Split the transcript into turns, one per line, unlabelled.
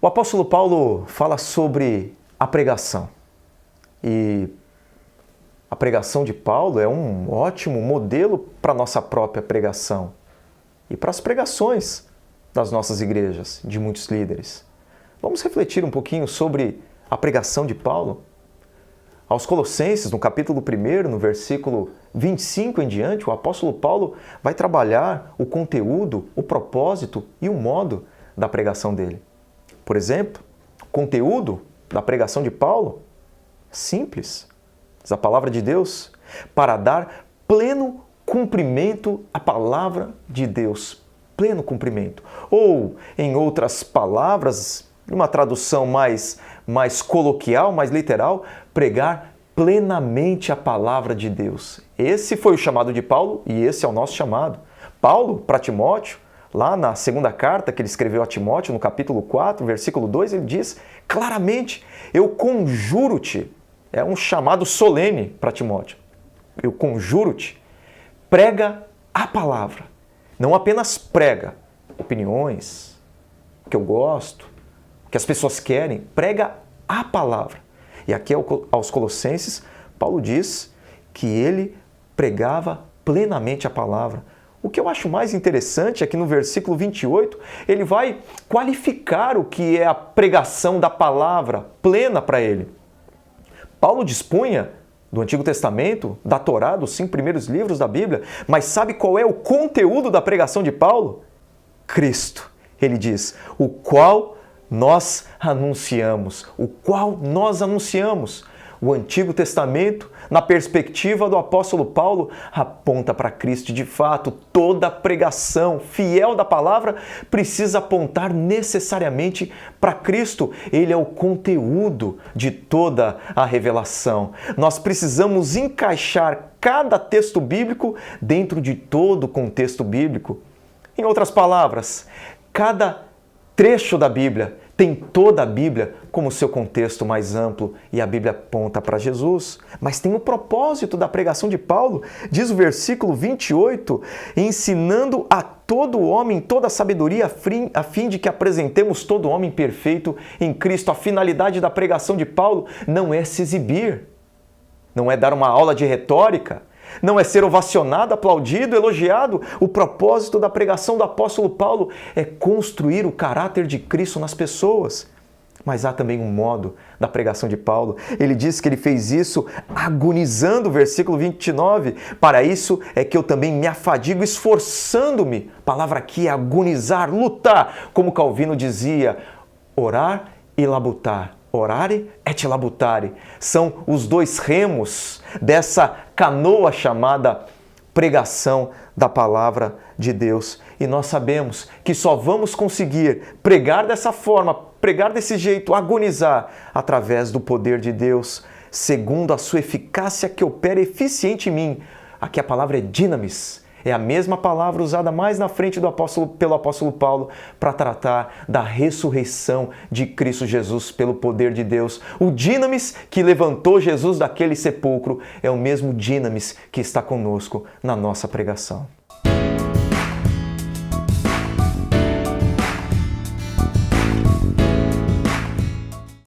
O apóstolo Paulo fala sobre a pregação. E a pregação de Paulo é um ótimo modelo para a nossa própria pregação e para as pregações das nossas igrejas, de muitos líderes. Vamos refletir um pouquinho sobre a pregação de Paulo? Aos Colossenses, no capítulo 1, no versículo 25 em diante, o apóstolo Paulo vai trabalhar o conteúdo, o propósito e o modo da pregação dele. Por exemplo, o conteúdo da pregação de Paulo, simples, diz a palavra de Deus, para dar pleno cumprimento à palavra de Deus. Pleno cumprimento. Ou, em outras palavras, uma tradução mais coloquial, mais literal, pregar plenamente a palavra de Deus. Esse foi o chamado de Paulo e esse é o nosso chamado. Paulo, para Timóteo, lá na segunda carta que ele escreveu a Timóteo, no capítulo 4, versículo 2, ele diz claramente, eu conjuro-te, é um chamado solene para Timóteo, eu conjuro-te, prega a palavra, não apenas prega opiniões, o que eu gosto, o que as pessoas querem, prega a palavra. E aqui aos Colossenses, Paulo diz que ele pregava plenamente a palavra. O que eu acho mais interessante é que no versículo 28, ele vai qualificar o que é a pregação da palavra plena para ele. Paulo dispunha do Antigo Testamento, da Torá, dos 5 primeiros livros da Bíblia, mas sabe qual é o conteúdo da pregação de Paulo? Cristo. Ele diz, o qual nós anunciamos. O qual nós anunciamos. O Antigo Testamento, na perspectiva do apóstolo Paulo, aponta para Cristo. De fato, toda pregação fiel da palavra precisa apontar necessariamente para Cristo. Ele é o conteúdo de toda a revelação. Nós precisamos encaixar cada texto bíblico dentro de todo o contexto bíblico. Em outras palavras, cada trecho da Bíblia tem toda a Bíblia como seu contexto mais amplo e a Bíblia aponta para Jesus. Mas tem o propósito da pregação de Paulo, diz o versículo 28, ensinando a todo homem toda a sabedoria a fim de que apresentemos todo homem perfeito em Cristo. A finalidade da pregação de Paulo não é se exibir, não é dar uma aula de retórica, não é ser ovacionado, aplaudido, elogiado. O propósito da pregação do apóstolo Paulo é construir o caráter de Cristo nas pessoas. Mas há também um modo da pregação de Paulo. Ele diz que ele fez isso agonizando, versículo 29. Para isso é que eu também me afadigo, esforçando-me. A palavra aqui é agonizar, lutar. Como Calvino dizia, orar e labutar. Orare et labutare. São os dois remos dessa canoa chamada pregação da palavra de Deus. E nós sabemos que só vamos conseguir pregar dessa forma, pregar desse jeito, agonizar, através do poder de Deus, segundo a sua eficácia que opera eficiente em mim. Aqui a palavra é dinamis. É a mesma palavra usada mais na frente pelo apóstolo Paulo para tratar da ressurreição de Cristo Jesus pelo poder de Deus. O dinamis que levantou Jesus daquele sepulcro é o mesmo dinamis que está conosco na nossa pregação.